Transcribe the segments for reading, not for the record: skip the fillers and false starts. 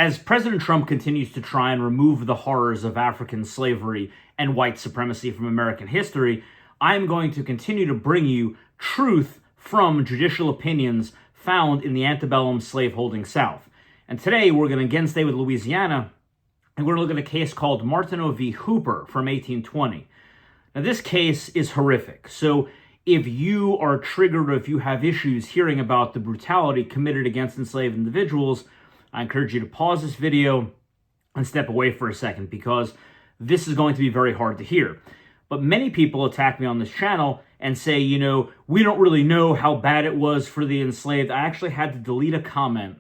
As President Trump continues to try and remove the horrors of African slavery and white supremacy from American history, I am going to continue to bring you truth from judicial opinions found in the antebellum slaveholding South. And today we're going to again stay with Louisiana, and we're going to look at a case called Martineau v. Hooper from 1820. Now this case is horrific, so if you are triggered or if you have issues hearing about the brutality committed against enslaved individuals, I encourage you to pause this video and step away for a second, because this is going to be very hard to hear. But many people attack me on this channel and say, we don't really know how bad it was for the enslaved. I actually had to delete a comment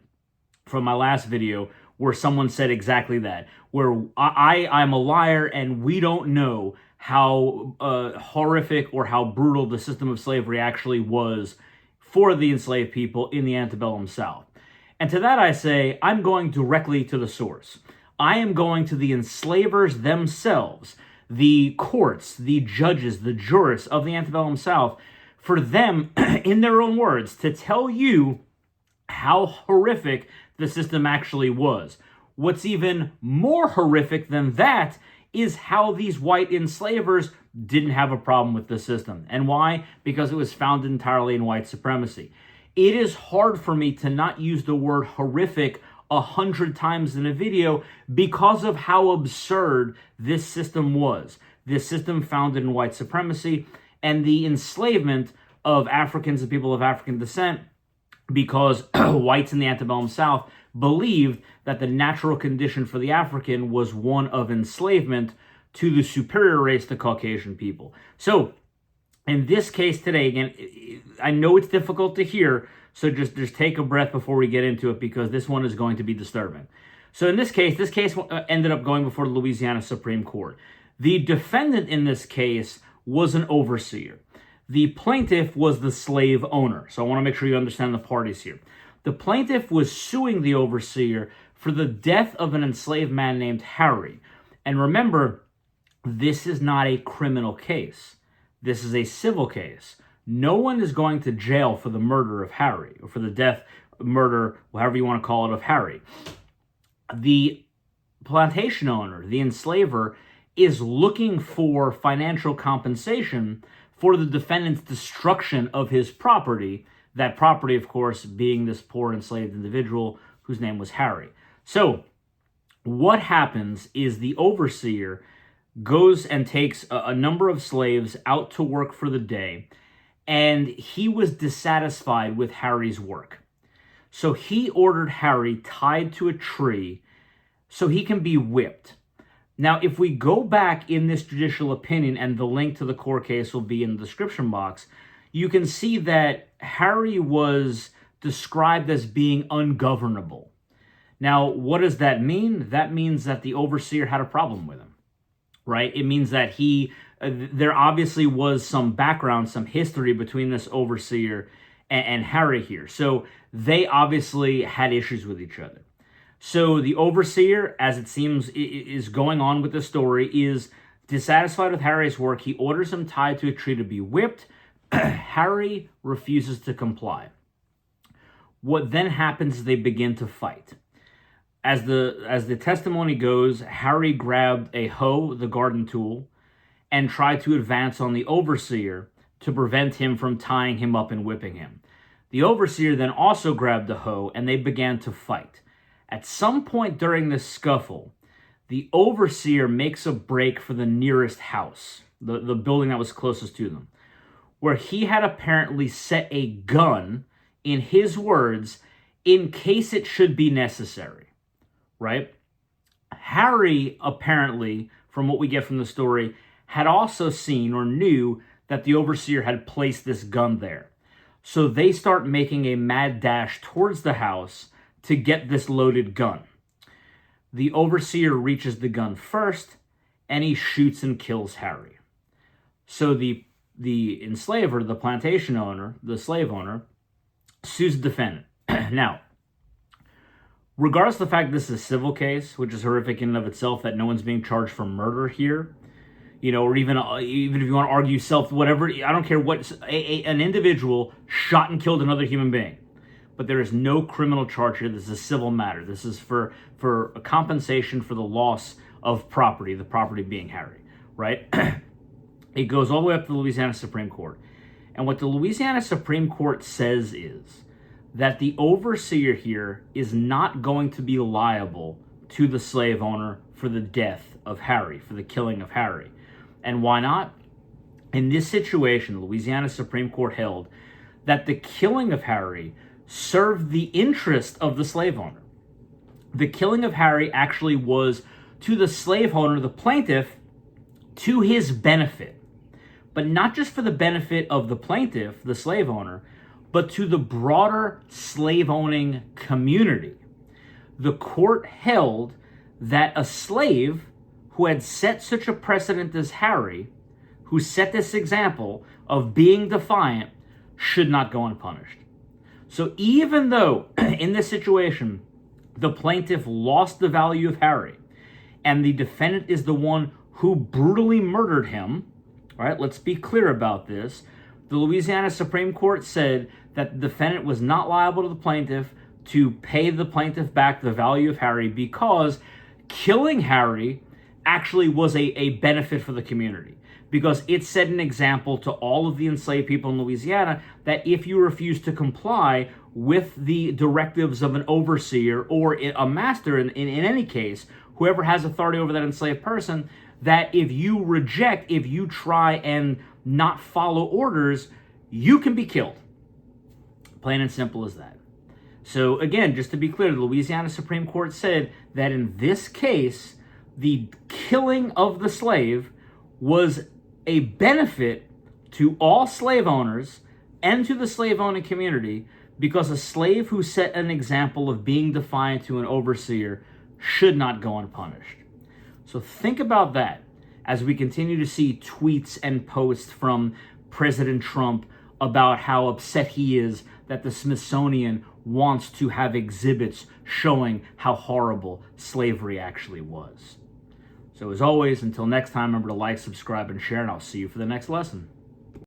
from my last video where someone said exactly that, where I'm a liar and we don't know how horrific or how brutal the system of slavery actually was for the enslaved people in the antebellum South. And to that I say, I'm going directly to the source. I am going to the enslavers themselves, the courts, the judges, the jurists of the antebellum South, for them, in their own words, to tell you how horrific the system actually was. What's even more horrific than that is how these white enslavers didn't have a problem with the system. And why? Because it was founded entirely in white supremacy. It is hard for me to not use the word horrific 100 times in a video because of how absurd this system was. This system founded in white supremacy and the enslavement of Africans and people of African descent, because whites in the antebellum South believed that the natural condition for the African was one of enslavement to the superior race, the Caucasian people. So in this case today, again, I know it's difficult to hear, so just take a breath before we get into it, because this one is going to be disturbing. So in this case ended up going before the Louisiana Supreme Court. The defendant in this case was an overseer. The plaintiff was the slave owner. So I want to make sure you understand the parties here. The plaintiff was suing the overseer for the death of an enslaved man named Harry. And remember, this is not a criminal case. This is a civil case. No one is going to jail for the murder of Harry, or for the death, murder, however you want to call it, of Harry. The plantation owner, the enslaver, is looking for financial compensation for the defendant's destruction of his property. That property, of course, being this poor enslaved individual whose name was Harry. So what happens is the overseer goes and takes a number of slaves out to work for the day, and he was dissatisfied with Harry's work. So he ordered Harry tied to a tree so he can be whipped. Now, if we go back in this judicial opinion, and the link to the court case will be in the description box, you can see that Harry was described as being ungovernable. Now, what does that mean? That means that the overseer had a problem with him, right? It means that there obviously was some background, some history between this overseer and Harry here. So they obviously had issues with each other. So the overseer, as it seems is going on with the story, is dissatisfied with Harry's work. He orders him tied to a tree to be whipped. Harry refuses to comply. What then happens is they begin to fight. As the testimony goes, Harry grabbed a hoe, the garden tool, and tried to advance on the overseer to prevent him from tying him up and whipping him. The overseer then also grabbed the hoe, and they began to fight. At some point during this scuffle, the overseer makes a break for the nearest house, the building that was closest to them, where he had apparently set a gun, in his words, in case it should be necessary, right? Harry, apparently, from what we get from the story, had also seen or knew that the overseer had placed this gun there. So they start making a mad dash towards the house to get this loaded gun. The overseer reaches the gun first, and he shoots and kills Harry. So the enslaver, the plantation owner, the slave owner, sues the defendant. Now, regardless of the fact this is a civil case, which is horrific in and of itself, that no one's being charged for murder here, or even if you want to argue self, whatever, I don't care what, an individual shot and killed another human being. but there is no criminal charge here. This is a civil matter. This is for a compensation for the loss of property, the property being Harry, right? It goes all the way up to the Louisiana Supreme Court. And what the Louisiana Supreme Court says is that the overseer here is not going to be liable to the slave owner for the death of Harry, for the killing of Harry. And why not? In this situation, the Louisiana Supreme Court held that the killing of Harry served the interest of the slave owner. The killing of Harry actually was to the slave owner, the plaintiff, to his benefit. But not just for the benefit of the plaintiff, the slave owner, but to the broader slave-owning community. The court held that a slave who had set such a precedent as Harry, who set this example of being defiant, should not go unpunished. So even though in this situation the plaintiff lost the value of Harry and the defendant is the one who brutally murdered him, all right, let's be clear about this. The Louisiana Supreme Court said that the defendant was not liable to the plaintiff to pay the plaintiff back the value of Harry because killing Harry actually was a benefit for the community, because it set an example to all of the enslaved people in Louisiana that if you refuse to comply with the directives of an overseer or a master, in any case, whoever has authority over that enslaved person, that if you reject, if you try and not follow orders, you can be killed. Plain and simple as that. So again, just to be clear, the Louisiana Supreme Court said that in this case, the killing of the slave was a benefit to all slave owners and to the slave owning community, because a slave who set an example of being defiant to an overseer should not go unpunished. So think about that as we continue to see tweets and posts from President Trump about how upset he is that the Smithsonian wants to have exhibits showing how horrible slavery actually was. So as always, until next time, remember to like, subscribe, and share, and I'll see you for the next lesson.